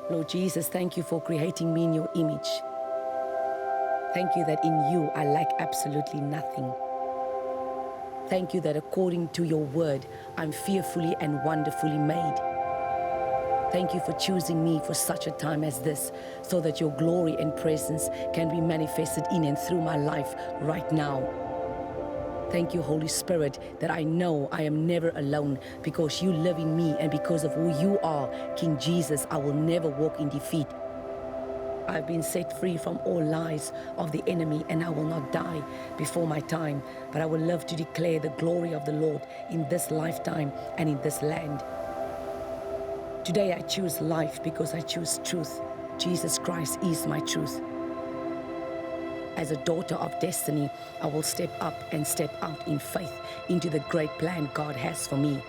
Lord Jesus, thank you for creating me in your image. Thank you that in you I lack absolutely nothing. Thank you that according to your word, I'm fearfully and wonderfully made. Thank you for choosing me for such a time as this, so that your glory and presence can be manifested in and through my life right now. Thank you, Holy Spirit, that I know I am never alone because you live in me, and because of who you are, King Jesus, I will never walk in defeat. I've been set free from all lies of the enemy, and I will not die before my time, but I will live to declare the glory of the Lord in this lifetime and in this land. Today I choose life because I choose truth. Jesus Christ is my truth. As a daughter of destiny, I will step up and step out in faith into the great plan God has for me.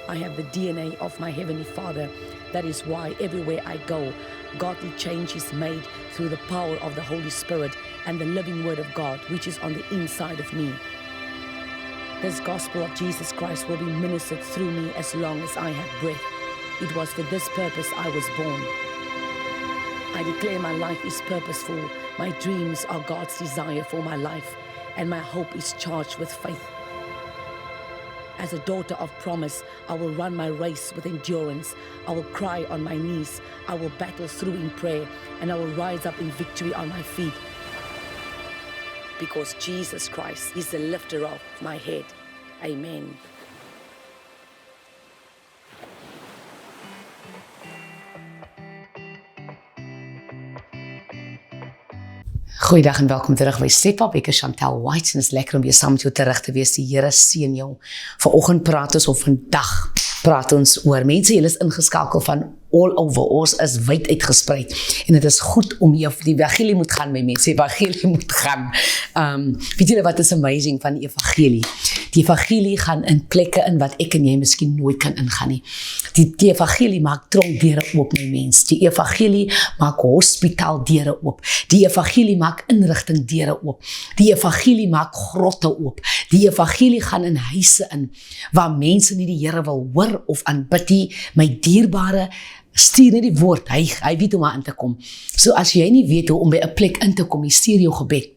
I have the DNA of my Heavenly Father. That is why everywhere I go, godly change is made through the power of the Holy Spirit and the living Word of God, which is on the inside of me. This gospel of Jesus Christ will be ministered through me as long as I have breath. It was for this purpose I was born. I declare my life is purposeful. My dreams are God's desire for my life, and my hope is charged with faith. As a daughter of promise, I will run my race with endurance. I will cry on my knees. I will battle through in prayer, and I will rise up in victory on my feet. Because Jesus Christ is the lifter of my head. Amen. Goeiedag en welkom terug by Step Up. Ek is Chantel White en het is lekker om weer saam met jou terug te wees. Die Here seën jou. Vanoggend praat ons, of vandag praat ons oor mense, julle is ingeskakel van all over, ons is wyd uitgespreid en het is goed om die evangelie moet gaan, my mense, evangelie moet gaan. Weet julle wat is amazing van die evangelie? Die evangelie gaan in plekke in wat ek en jy miskien nooit kan ingaan nie. Die evangelie maak tronkdeure oop, my mens. Die evangelie maak hospitaaldeure oop. Die evangelie maak inrigtingdeure oop. Die evangelie maak grotte oop. Die evangelie gaan in huise in, waar mense nie die Here wil hoor of aanbid nie. My dierbare, stuur nie die woord, hy weet hoe om aan te kom. So as jy nie weet hoe om by 'n plek in te kom, jy stuur jou gebed.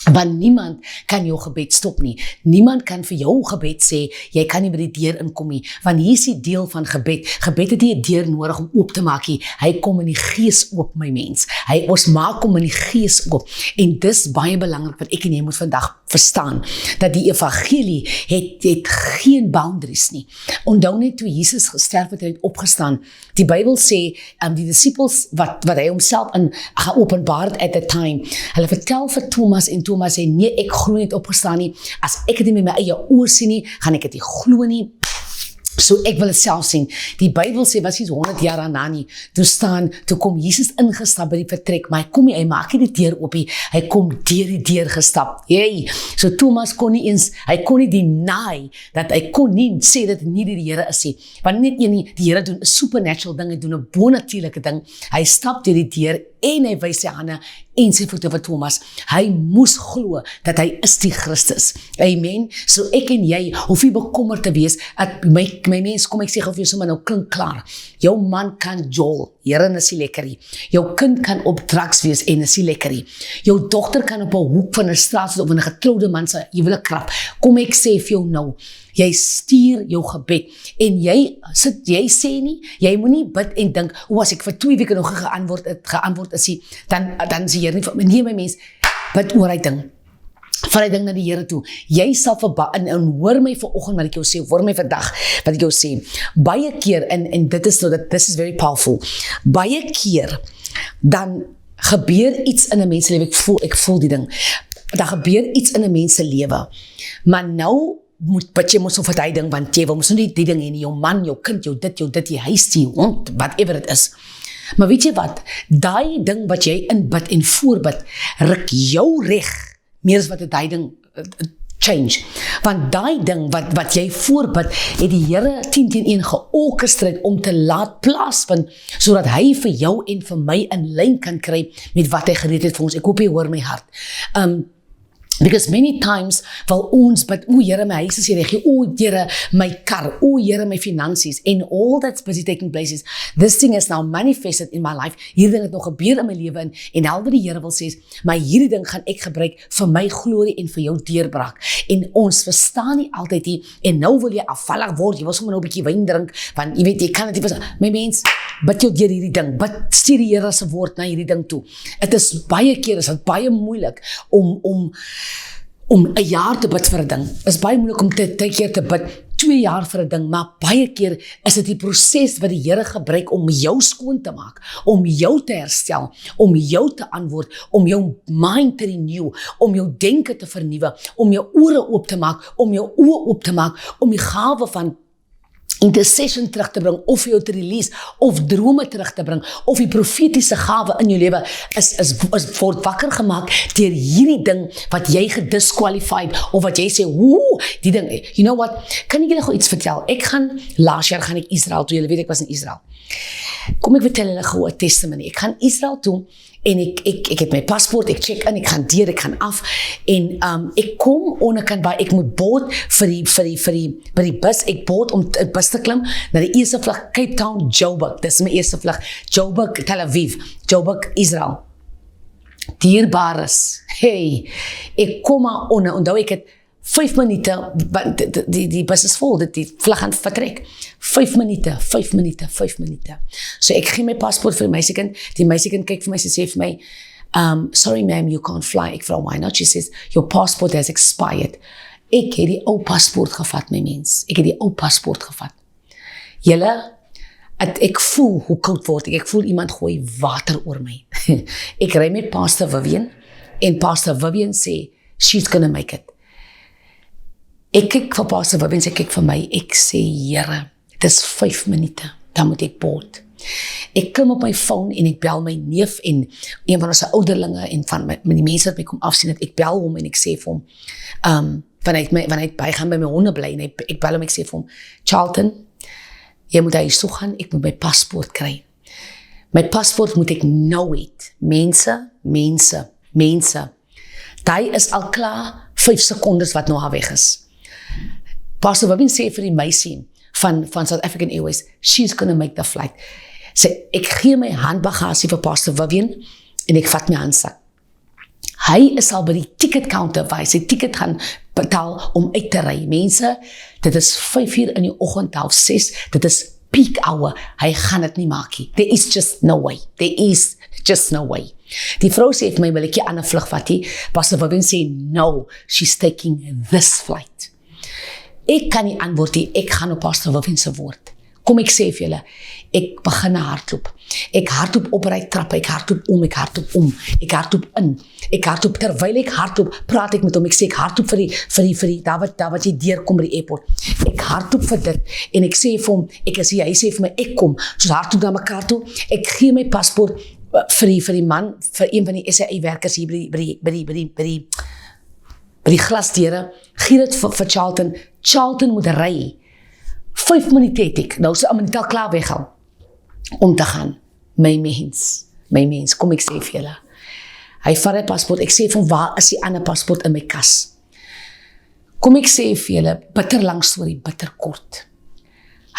Want niemand kan jou gebed stop nie. Niemand kan vir jou gebed sê, jy kan nie by die deur inkom nie. Want hier is die deel van gebed. Gebed het nie 'n deur nodig om oop te maak nie. Hy kom in die gees oop, my mens. Ons maak hom in die gees oop. En dis baie belangrik wat ek en jy moet vandag verstaan. Dat die evangelie het geen boundaries nie. Onthou net toe Jesus gesterf het, hy het opgestaan. Die Bybel sê, die disciples wat hy homself in geopenbaar het at the time, hulle vertel vir Thomas en Thomas sê, nee, ek glo nie het opgestaan nie. As ek het nie met my eie oor sien nie, gaan ek het nie glo nie. So ek wil het self sien. Die Bybel sê, was iets 100 jaar daarna nie. Toe kom Jesus ingestap by die vertrek, maar hy maak nie die deur op nie. Hy kom deur die deur gestap. So Thomas kon nie eens, hy kon nie deny, dat hy kon nie sê dat nie die Here is nie. Want net nie, die Here doen 'n supernatural ding, hy doen 'n bonatuurlike ding. Hy stap deur die deur en hy wys sy hande en sy voete vir Thomas. Hy moes glo dat hy is die Christus. Amen. So ek en jy hoef nie bekommerd te wees. My mens, kom ek sê gou vir jou sommer nou klink klaar. Jou man kan jol, Here is nie lekkerie. Jou kind kan op drugs wees en is nie lekkerie. Jou dogter kan op 'n hoek van 'n straat of 'n getroude man se huwelik krap. Kom ek sê vir jou nou, jy stuur jou gebed en jy sê nie, jy moet nie bid en dink, as ek vir 2 weke nog geantwoord is nie, dan sê jy nie, my mens, bid oor hy ding. Vat die ding na die Here toe. Jy sal en hoor my vanoggend wat ek jou sê, hoor my vandag wat ek jou sê. Baie keer, en dit is very powerful, baie keer, dan gebeur iets in 'n mens se lewe, ek voel die ding, dan gebeur iets in 'n mens se lewe, maar nou, jy moet so vir die ding, want jy wil mos nie die ding hê nie, jou man, jou kind, jou dit, die huis, die hond, whatever it is. Maar weet jy wat, daai ding wat jy inbid en voorbid, ruk jou reg, meer as wat die ding change. Want daai ding wat jy voorbid, het die Here 10-1 georchestreer om te laat plaasvind, sodat hy vir jou en vir my in lyn kan kry met wat hy gereed het vir ons. Ek hoop jy hoor my hart. Because many times wil ons bid, o Here, my huis is reg, o Here, my kar, o Here, my finansies, and all that's busy taking place is, this thing is now manifested in my life, hierdie ding het nog gebeur in my lewe, en helder die Here wil sê, maar hierdie ding gaan ek gebruik vir my glorie en vir jou deurbraak, en ons verstaan nie altyd nie, en nou wil jy afvallig word, jy wil sommer nou 'n bietjie wyn drink, want jy weet, jy kan dit nie, my mens, bid jou deur hierdie ding, bid stuur die Here se woord na hierdie ding toe. Dit is baie keer, is dit baie moeilik om 'n jaar te bid vir 'n ding. Is baie moeilik om te keer te bid 2 jaar vir 'n ding, maar baie keer is dit die proses wat die Here gebruik om jou skoon te maak, om jou te herstel, om jou te antwoord, om jou mind te renew, om jou denke te vernuwe, om jou ore oop te maak, om jou oë oop te maak, om die gawe van intercession terug te bring, of jou te release, of drome terug te bring, of die profetiese gawe in jou lewe word wakker gemaak deur hierdie ding wat jy gedisqualified, of wat jy sê, die ding, you know what, kan ek julle gou iets vertel? Laas jaar gaan ek Israel toe, julle weet ek was in Israel. Kom ek vertel julle gou 'n testimony. Ek gaan Israel toe, en ek het my paspoort, ek check in, ek gaan deur, ek gaan af, en ek kom onderkant by, ek moet boord by die bus, ek boord om 'n bus te klim, na die eerste vlug, Cape Town, Joburg, dis my eerste vlug, Joburg, Tel Aviv, Joburg, Israel. Dierbares, hey, ek kom maar onder, onthou ek het 5 minute, die bus is vol, die vlug gaan vertrek, 5 minute, so ek gee my paspoort vir die meisiekind kyk vir my, sy sê vir my, sorry ma'am, you can't fly, ek vra, why not? She says, your passport has expired. Ek het die ou paspoort gevat, my mens, ek het die ou paspoort gevat. Julle, ek voel hoe koud word ek voel iemand gooi water oor my. Ek ry met Pastor Vivian, en Pastor Vivian sê, she's gonna make it. Ek kyk vir Pastor Vivian, sy kyk vir my, ek sê, Here, dit is 5 minute, dan moet ek boord. Ek klim op my phone, en ek bel my neef, en een van ons ouderlinge, en van die mense wat my kom afsien, het ek bel hom, en ek sê vir hom, wanneer hy bygaan by my honde bly, en ek bel hom, ek sê vir hom, Charlton, jy moet huis toe gaan, ek moet my paspoort kry. My paspoort moet ek nou het. Mense. Die is al klaar 5 sekondes wat nou haar weg is. Pastor Vivian sê vir die meisie van South African Airways, she's gonna make the flight. Ek gee my handbagasie vir Pastor Vivian, en ek vat my handsak. Hy is al by die ticket counter, waar hy sy ticket gaan betaal om uit te ry. Mense, dit is 5 uur in die oggend, 6:30, dit is peak hour, hy gaan dit nie maak nie. There is just no way. Die vrou sê vir my, wil ek jy aan 'n vlug vat nie? Pastor Vivian sê, no, she's taking this flight. Ek kan nie antwoord nie, ek gaan op Pastor Vivian se woord. Kom ek sê vir julle, ek begin hardloop. Ek hardloop op ry trappe, ek hardloop om, ek hardloop in. Ek hardloop, terwyl ek hardloop, praat ek met hom, ek sê ek hardloop vir die daar wat jy deurkom by die airport. Ek hardloop vir dit, en ek sê vir hom, ek is hier, hy sê vir my, ek kom, soos hardloop na mekaar toe, ek gee my paspoort vir die man, vir een van die SAA werkers hier by die glasdeure, gee dit vir Charlton moet ry, 5 minute het ek, nou so al klaar weggaan, om te gaan, my mens, kom ek sê vir julle, hy vat die paspoort, ek sê van waar is die ander paspoort in my kas, kom ek sê vir julle, bitter lang storie, bitter kort,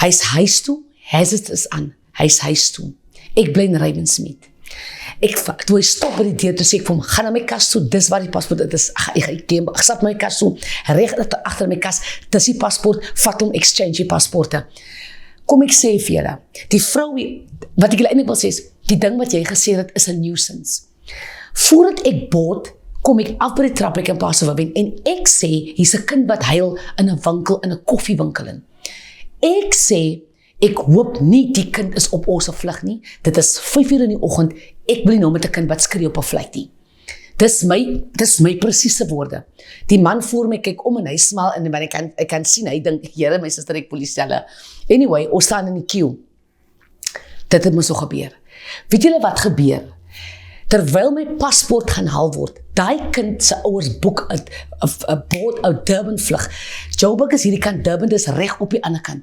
hy is huis toe, hazard is aan, hy is huis toe, ek bly in Ravensmead, toe hy stop by die deur, toe sê ek vir hom, ga na my kas toe, dis waar die paspoort, dit is, ek sat my kas toe, reg agter my kas, dis die paspoort, vat hom, exchange die paspoorte. Kom ek sê vir julle, die vrou, wat ek julle eintlik wil sê is, die ding wat jy gesê het, is 'n nuisance. Voordat ek boord, kom ek af by die trap, ek in Pastor Vivian, en ek sê, hier's 'n kind wat huil in 'n winkel, in 'n koffiewinkel in. Ek sê, ek hoop nie die kind is op ons vlug nie, dit is 5 uur in die oggend, ek wil nie nou met 'n kind wat skree op 'n vlieg nie. Dis my presiese woorde. Die man voor my kyk om en hy smaal en ek kan sien, hy dink, Here, my suster, ek polisiële. Anyway, ons staan in die queue. Dit het moes so gebeur. Weet julle wat gebeur? Terwyl my paspoort gaan haal word, daai kind se ouers boek 'n boot uit Durban vlug. Joburg is hierdie kant, Durban is reg op die ander kant.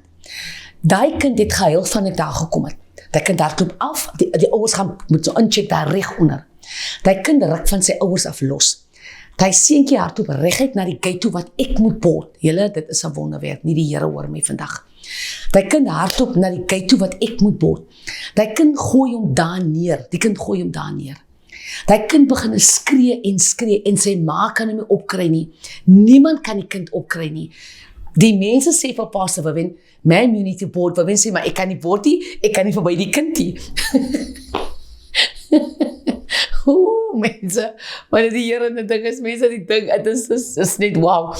Daai kind het gehuil van ek daar gekom het. Daai kind daar klop af, die ouers moet so incheck daar reg onder. Daai kind ruk van sy ouers af los. Hy seentjie hardloop reguit na die gate toe wat ek moet boord. Julle, dit is 'n wonderwerk, nie die Here hoor my vandag. Die kind hardloop na die gate toe wat ek moet boord. Die kind gooi hom daar neer. Die kind gooi hom daar neer. Die kind begin skree en sy ma kan hom nie opkry nie. Niemand kan die kind opkry nie. Die mense sê vir Pastor Wawin, man, you need to board. Wawin sê, maar ek kan nie boord nie, ek kan nie verby die kind nie. Mense, wanneer die Here in die ding is, mense die ding, het is net wow.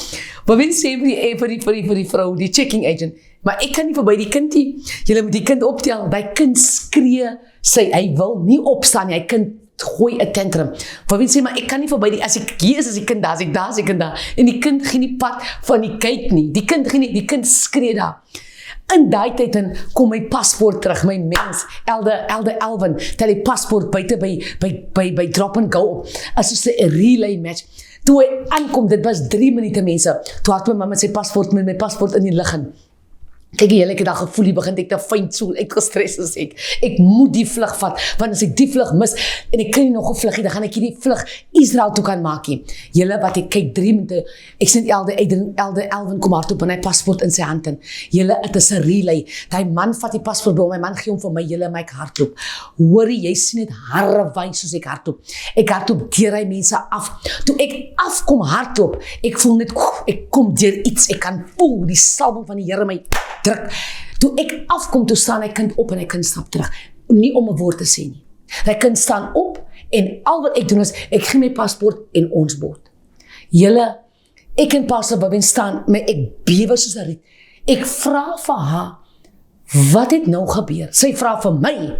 Wawin sê vir die vrou, die checking agent, maar ek kan nie verby die kind nie. Julle moet die kind optel. Die kind skree, hy wil nie opstaan nie, hy kind gooi 'n tantrum. Wawin sê, maar ek kan nie verby die, as ek hier is die kind daar, as ek daar is die kind daar. En die kind gee nie pad van die kyk nie. Die kind skree daar. In daai tyd dan kom my paspoort terug, my mens, Elder Elvin, tel die paspoort buite by drop and go op, as soos 'n relay match. Toe hy aankom, dit was 3 minute mense, toe had my mamma sy paspoort met my paspoort in die lug in. Kyk, die hele dag gevoel, die begin ek te fyn so uitgestres as ek moet die vlug vat, want as ek die vlug mis, en ek kan nie nog 'n vlug nie, dan gaan ek hierdie vlug Israel toe kan maak nie. Julle, wat ek kyk 3 minute, ek sien Elder Elvin kom hardop en hy paspoort in sy hand in. Julle, het is 'n relay. Die man vat die paspoort by hom, my man gee hom vir my, julle, my ek hardloop. Hoorie, jy sien net harrewyn soos ek hardloop. Ek hardloop deur hy mense af. Toe ek afkom hardloop, ek voel net, ek kom deur iets, ek kan voel die salwing van die Here my druk. Toe ek afkom, toe staan hy kind op en hy kind stap terug. Nie om 'n woord te sê nie. Hy kind staan op en al wat ek doen is, ek gee my paspoort en ons boord. Julle, ek en Pastor Wawin staan, maar ek bewe soos 'n riet. Ek vra vir haar, wat het nou gebeur? Sy vra vir my,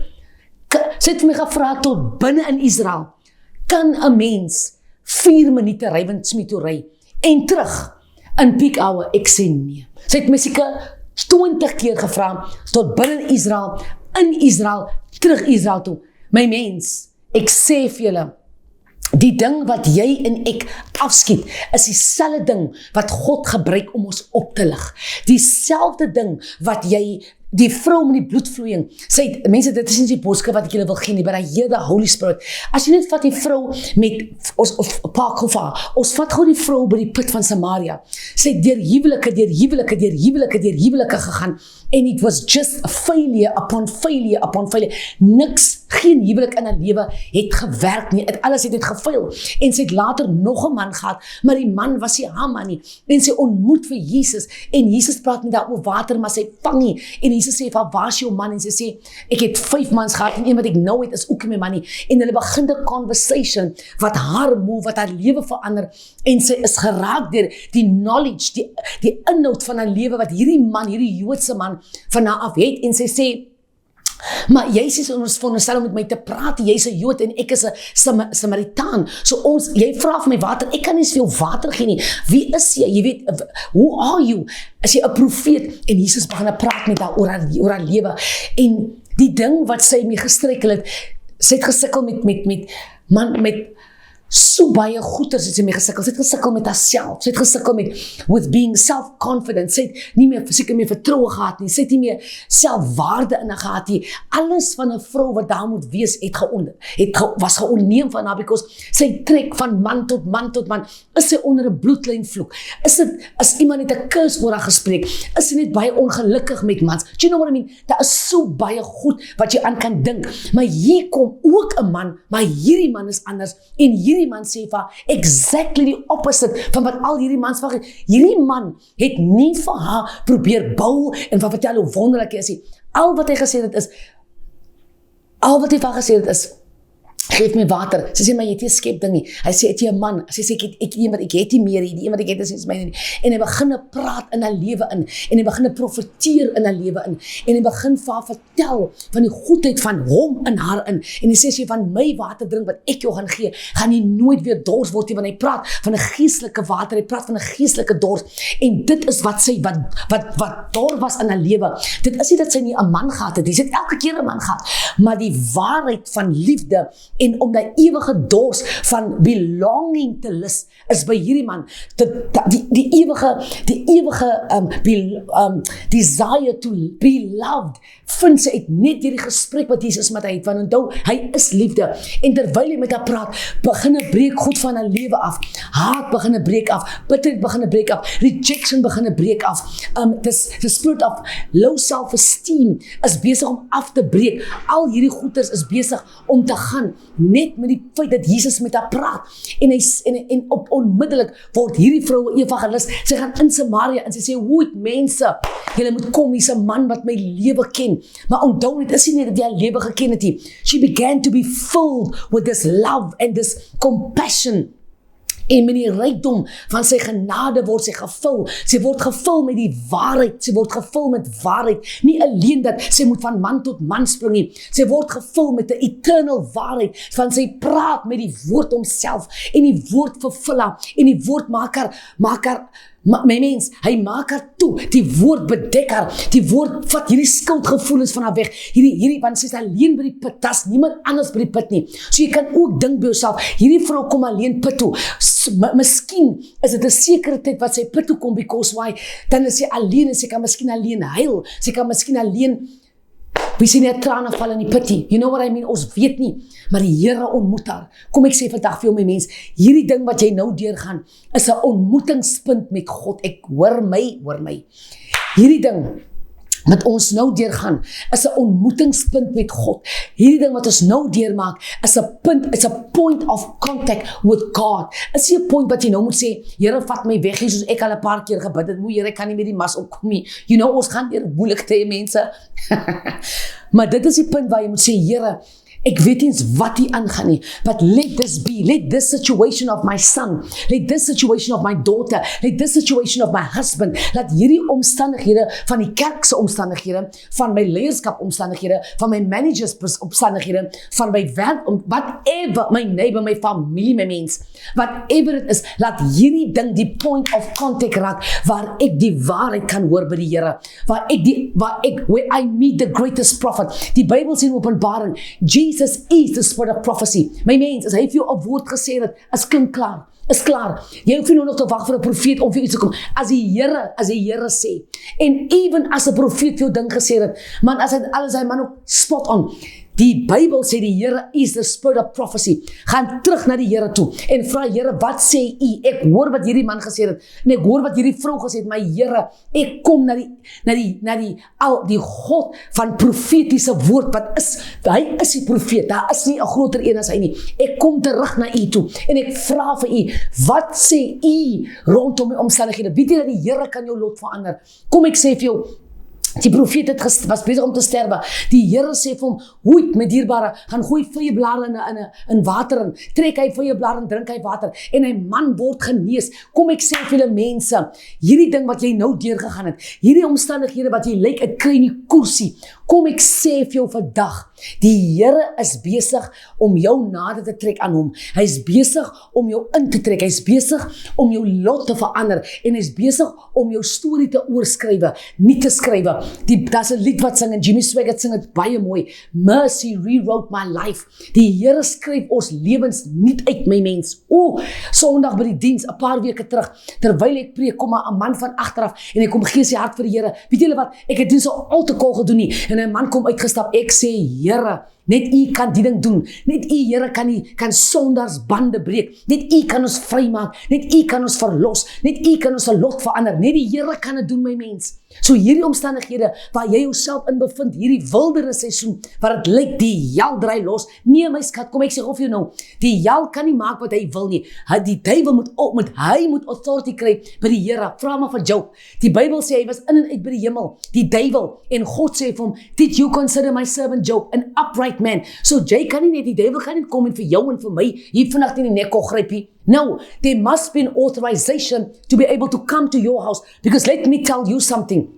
sy het vir my gevra tot binne in Israel, kan 'n mens 4 minute ry, want Smith toe ry, en terug in peak hour? Ek sê nee. Sy het my seker 20 keer gevra, tot binne in Israel, terug Israel toe. My mens, ek sê vir julle, die ding wat jy en ek afskiet, is dieselfde ding wat God gebruik om ons op te lig. Dieselfde ding wat jy, die vrou met die bloedvloeiing, mense, dit is nie die boodskap wat ek julle wil gee nie, but I hear the Holy Spirit. As jy net vat die vrou met, ons vat gou die vrou by die put van Samaria, sy het deur huwelike gegaan, and it was just a failure upon failure upon failure. Niks, geen huwelik in haar lewe het gewerk nie, alles het gefail, en sy het later nog 'n man gehad, maar die man was nie haar man nie, en sy ontmoet vir Jesus, en Jesus praat met haar oor water, maar sy vang nie, en Jesus sê vir haar, waar is jou man? En sy sê, ek het 5 mans gehad, en een wat ek nou het, is ook nie my man nie, en hulle begin 'n conversation, wat haar move, wat haar lewe verander, en sy is geraak deur die knowledge, die inhoud van haar lewe, wat hierdie man, hierdie Joodse man, van haar af het, en sy sê, maar jy sê ons veronderstel om met my te praat, jy's 'n Jood en ek is 'n Samaritaan, so jy vra vir my water, ek kan nie veel water gee nie, wie is jy, jy weet, who are you, is jy 'n profeet, en Jesus begin praat met haar oor haar lewe, en die ding wat sy mee gestruikel het, sy het gesukkel met so baie goeters het sy mee gesukkel, sy het gesukkel met haarself, sy het gesukkel with being self-confident, sy het nie meer seker meer vertroue gehad nie, sy het nie meer selfwaarde in haar gehad nie, alles van 'n vrou wat daar moet wees, was geonneem van haar, because sy trek van man tot man tot man, is sy onder 'n bloedlynvloek, as iemand het 'n curse oor haar gespreek, is sy net baie ongelukkig met mans, do you know what I mean, daar is so baie goed wat jy aan kan dink, maar hier kom ook 'n man, maar hierdie man is anders, en hierdie man sê vir haar, exactly die opposite van wat al hierdie mans van, hierdie man het nie vir haar probeer bou, en van vertel hoe wonderlik hy is, al wat hy gesê het is, geef my water, sy sê, maar jy het nie 'n skep ding nie, hy sê, het jy 'n man, sy sê, ek het nie meer, die een wat ek het is myne nie, en hy begin praat in haar lewe in, en hy begin profeteer in haar lewe in, en hy begin vir haar vertel, van die goedheid van hom in haar in, en hy sê, as jy van my water drink, wat ek jou gaan gee, gaan jy nooit weer dors word nie, want hy praat van 'n geestelike water, hy praat van 'n geestelike dors, en dit is wat sy, wat dor was in haar lewe, dit is nie dat sy nie 'n man gehad het, sy het elke keer 'n man gehad, maar die waarheid van liefde, en om die ewige dors van belonging te lus, is by hierdie man, die ewige desire to be loved, vind sy uit net hierdie gesprek wat Jesus met hy het, want onthou, hy is liefde, en terwyl hy met haar praat, begin breek goed van haar lewe af, haat begin breek af, bitterheid begin breek af, rejection begin breek af, the spirit of low self-esteem is besig om af te breek, al hierdie goeders is besig om te gaan, net met die feit dat Jesus met haar praat, en onmiddellik word hierdie vrou evangelis, sy gaan in Samaria, en sy sê, hoe mense, julle moet kom, hier's 'n man wat my lewe ken, maar onthou net, is nie net dat jy haar lewe geken het nie, she began to be filled with this love and this compassion, en met die rykdom van sy genade word sy word gevul met die waarheid, sy word gevul met waarheid, nie alleen dat sy moet van man tot man spring nie, sy word gevul met die eternal waarheid, van sy praat met die woord homself, en die woord vervul haar, en die woord maak haar, my mens, hy maak haar toe, die woord bedek haar, die woord vat hierdie skuldgevoelens van haar weg, want sy is alleen by die put, daar is niemand anders by die put nie, so jy kan ook dink by jouself, hierdie vrou kom alleen put toe, miskien is dit 'n sekere tyd wat sy put toe kom, because why, dan is sy alleen, en sy kan miskien alleen huil, sy kan miskien alleen, wie sien nie trane val in die put nie, you know what I mean, ons weet nie, maar die Here ontmoet haar, kom ek sê vandag vir jou my mens, hierdie ding wat jy nou deurgaan, is 'n ontmoetingspunt met God, hoor my, hierdie ding, wat ons nou deurgaan, is 'n ontmoetingspunt met God. Hierdie ding wat ons nou deurmaak, is 'n punt, is 'n point of contact with God. Is nie 'n point wat jy nou moet sê, Here vat my weg, soos ek al 'n paar keer gebid het, Here, ek kan nie meer die mas opkom nie. You know, ons gaan deur moeilike tye, mense. Maar dit is die punt waar jy moet sê, Here, ek weet nie wat hier aangaan nie, but let this be, let this situation of my son, let this situation of my daughter, let this situation of my husband, laat hierdie omstandighede van die kerkse omstandighede, van my leierskap omstandighede, van my managers omstandighede, van my werk, whatever, my neighbor, my familie, my mens, whatever it is, laat hierdie ding die point of contact raak, waar ek die waarheid kan hoor by die Here, where I meet the greatest prophet. Die Bybel sê in Openbaring, Jesus is the spirit of prophecy. My mens, as hy vir jou 'n woord gesê het, is klink klaar. Is klaar. Jy hoef nie nog te wag vir 'n profeet om vir iets te kom. As die Here sê. En even as 'n profeet vir jou ding gesê het, man, as hy alles hy man ook spot on. Die Bybel sê die Here is the spirit of prophecy. Gaan terug na die Here toe en vra, Here, wat sê U? Ek hoor wat hierdie man gesê het en ek hoor wat hierdie vrou gesê het, my Here, ek kom na die God van profetiese woord, wat is, hy is die profeet, daar is nie 'n groter een as hy nie. Ek kom terug na U toe en ek vra vir U, wat sê U rondom die omstandighede? Weet jy dat die Here kan jou lot verander? Kom ek sê vir jou, die profeet was besig om te sterwe. Die Here sê vir hom, hoed met dierbare, gaan gooi vye blare in water in, trek hy vye blare en drink hy water, en hy man word genees. Kom ek sê vir julle mense, hierdie ding wat jy nou deurgegaan het, hierdie omstandighede wat jy lyk, ek kry nie koersie, kom ek sê vir jou vandag, die Here is besig om jou nader te trek aan hom. Hy is besig om jou in te trek. Hy is besig om jou lot te verander, en hy is besig om jou storie te oorskrywe, nie te skrywe. Daar's 'n lied wat sing, en Jimmy Swaggart sing dit baie mooi, Mercy rewrote my life. Die Here skryf ons lewens nie uit, my mens. Sondag by die diens, 'n paar weke terug, terwyl ek preek, kom 'n man van agteraf, en hy kom gee sy hart vir die Here. Weet julle wat, ek het nie so altekol gedoen nie, en 'n man kom uitgestap, ek sê, Here, net U kan die ding doen, net U, Here, kan sondags bande breek, net U kan ons vrymaak, net U kan ons verlos, net U kan ons lot verander, net die Here kan dit doen, my mens. So hierdie omstandighede waar jy jouself in bevind, hierdie wildernis seisoen, waar dit lyk die hel draai los, nee my skat, kom ek sê of jy nou, die hel kan nie maak wat hy wil nie, die duiwel hy moet authority kry by die Here. Vra maar vir Job, die Bybel sê hy was in en uit by die hemel, die duiwel, en God sê vir hom, did you consider my servant Job an upright man? So jy kan nie net, die duiwel gaan nie kom en vir jou en vir my, hier vannacht in die nek gryp nie. No, there must be an authorization to be able to come to your house, because let me tell you something,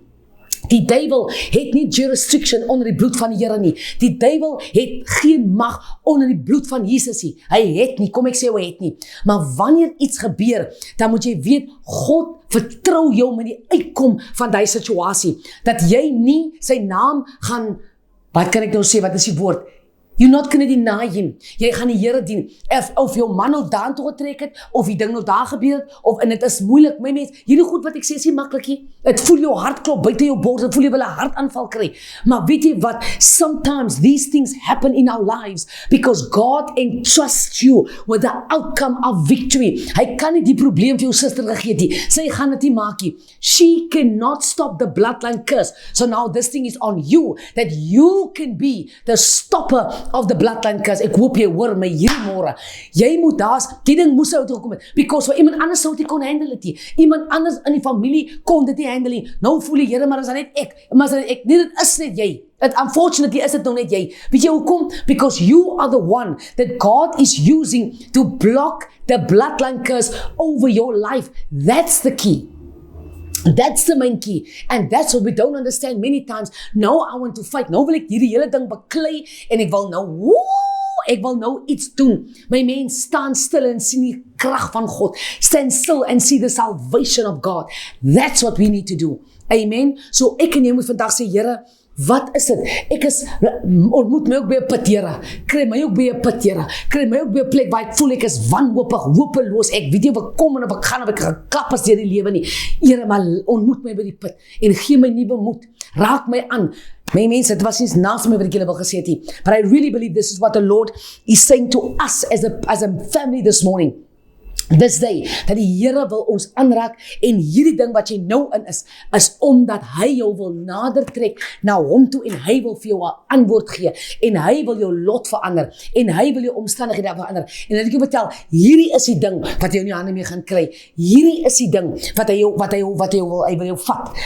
die duiwel het nie jurisdiction onder die bloed van die Here nie, die duiwel het geen mag onder die bloed van Jesus nie, hy het nie, kom ek sê hy het nie, maar wanneer iets gebeur, dan moet jy weet, God vertrou jou met die uitkom van die situasie, dat jy nie sy naam gaan, wat kan ek nou sê, wat is die woord, You're not going to deny him. Jy gaan die Here dien. Of jou man nou daar toe getrek het, of die ding nou daar gebeur het, en dit is moeilik. My mens, hierdie goed wat ek sê, is nie maklik nie. Het voel jou hart klop buite jou bors, het voel jy wil 'n hartaanval kry. Maar weet jy wat? Sometimes these things happen in our lives because God entrusts you with the outcome of victory. Hy kan nie die probleem vir jou suster gegee nie. Sy gaan dit nie maak nie. She cannot stop the bloodline curse. So now this thing is on you, that you can be the stopper of the bloodline curse. Ek hoop jy hoor my hierdie môre. Jy moet die ding moes uit gekom het, because vir iemand anders sou dit kon handle dit nie. Iemand anders in die familie kon dit nie handle nie. Nou voel die Here, maar is dit net ek. Maar is dit ek? Nee, dit is net jy. Unfortunately is dit nou net jy. Weet jy hoekom? Because you are the one that God is using to block the bloodline curse over your life. That's the key. That's the main key. And that's what we don't understand many times. Now I want to fight. Nou wil ek hierdie hele ding beklei en ek wil nou iets doen. My mens, staan stil en sien die krag van God. Stand still and see the salvation of God. That's what we need to do. Amen. So ek en jy moet vandag sê, Here, wat is dit? Ontmoet my ook by 'n put, Here. Kry my ook by 'n put, Here. Kry my ook by 'n plek waar ek voel ek is wanhoopig, hopeloos. Ek weet nie of ek kom en of ek gaan, of ek geklap is deur die lewe nie. Here, maar ontmoet my by die put en gee my nuwe moed. Raak my aan. My mense, dit was nie naas my wat ek julle wil gesê het nie. But I really believe this is what the Lord is saying to us as a family this morning. This day, dat die Here wil ons aanraak en hierdie ding wat jy nou in is omdat hy jou wil nader trek na hom toe en hy wil vir jou 'n antwoord gee en hy wil jou lot verander en hy wil jou omstandighede verander. En dat ek jou vertel, hierdie is die ding wat jy in jou hande mee gaan kry. Hierdie is die ding wat hy wil jou vat.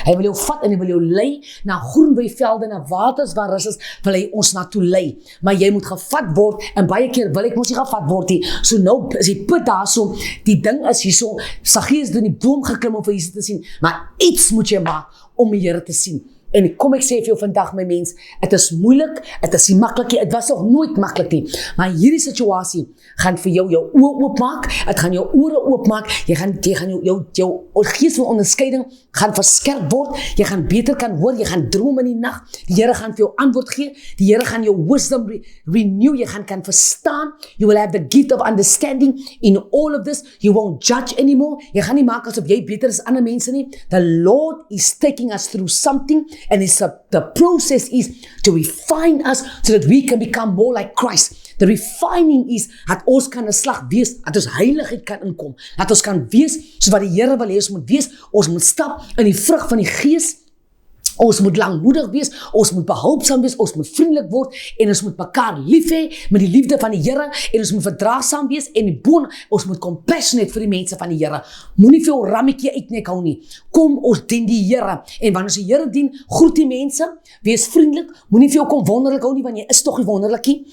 Hy wil jou vat en hy wil jou lei na groen weivelde, na waters waar rus is, wil hy ons na toe lei. Maar jy moet gevat word en baie keer wil ek mos nie gevat word nie. So nou is die put daarso. Die ding is hierso, Saggeus het in die boom geklim om vir Jesus te sien, maar iets moet jy maak om die Here te sien. En kom ek sê vir jou vandag, my mens, het is moeilik, het is nie maklik nie, het was nog nooit maklik nie, maar hierdie situasie gaan vir jou oë oopmaak, het gaan jou ore oopmaak, jy gaan jou gees van onderskeiding gaan verskerp word, jy gaan beter kan hoor, jy gaan droom in die nag, die Here gaan vir jou antwoord gee, die Here gaan jou wisdom renew, jy gaan kan verstaan, you will have the gift of understanding in all of this, you won't judge anymore, jy gaan nie maak asof jy beter is as ander mense nie, the Lord is taking us through something, and the process is to refine us so that we can become more like Christ. The refining is dat ons kan 'n slag wees, dat ons heiligheid kan inkom, dat ons kan wees soos wat die Here wil hê ons moet wees, ons moet stap in die vrug van die Gees, ons moet langmoedig wees, ons moet behulpsaam wees, ons moet vriendelik word en ons moet mekaar lief hê met die liefde van die Here en ons moet verdraagsaam wees en ons moet compassionate vir die mense van die Here. Moenie vir jou rammetjie uitnek hou nie. Kom, ons dien die Here en wanneer ons die Here dien, groet die mense, wees vriendelik, moenie vir jou kom wonderlik hou nie want jy is tog nie wonderlik nie.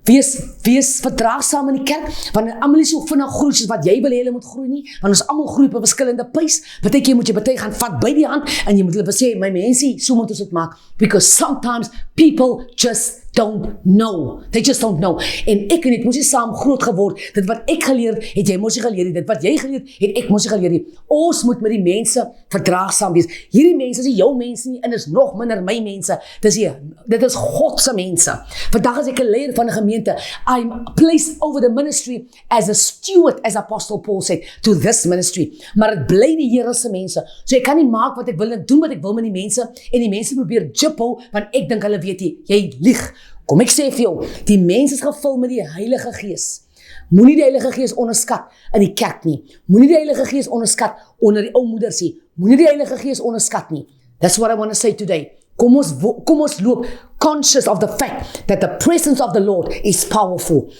Wees verdraagsaam in die kerk, wanneer almal nie so vinnig groei soos wat jy wil hê hulle moet groei nie, want ons almal groei op 'n verskillende pace. Partykeer moet jy gaan vat by die hand en jy moet hulle sê, my mensie, so moet ons dit maak, because sometimes people just don't know. They just don't know. En ek en dit moes nie saam groot geword. Dit wat ek geleer het jy mos nie geleer. Dit wat jy geleer het ek mos nie geleer. Ons moet met die mense verdraagsaam wees. Hierdie mense is nie jou mense nie en is nog minder my mense. Dit is God se mense. Vandag as ek 'n leier van 'n gemeente, I'm placed over the ministry as a steward, as Apostle Paul said, to this ministry. Maar dit bly die Here se mense. So ek kan nie maak wat ek wil en doen wat ek wil met die mense en die mense probeer jippel want ek dink hulle weet jy lieg. Kom ek sê vir jou, die mens is gevul met die Heilige Gees. Moenie die Heilige Gees onderskat in die kerk nie. Moenie die Heilige Gees onderskat onder die ou moeders nie. Moenie die Heilige Gees onderskat nie. That's what I want to say today. Kom ons loop conscious of the fact that the presence of the Lord is powerful.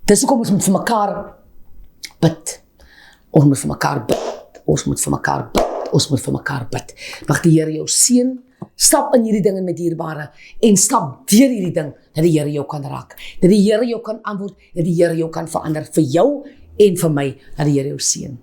Dis hoekom ons moet vir mekaar bid. Ons moet vir mekaar bid. Ons moet vir mekaar bid. Ons moet vir mekaar bid. Mag die Here jou seën. Stap in hierdie dinge met dierbare en stap deur hierdie ding dat die Here jou kan raak. Dat die Here jou kan antwoord, dat die Here jou kan verander vir jou en vir my. Dat die Here jou seën.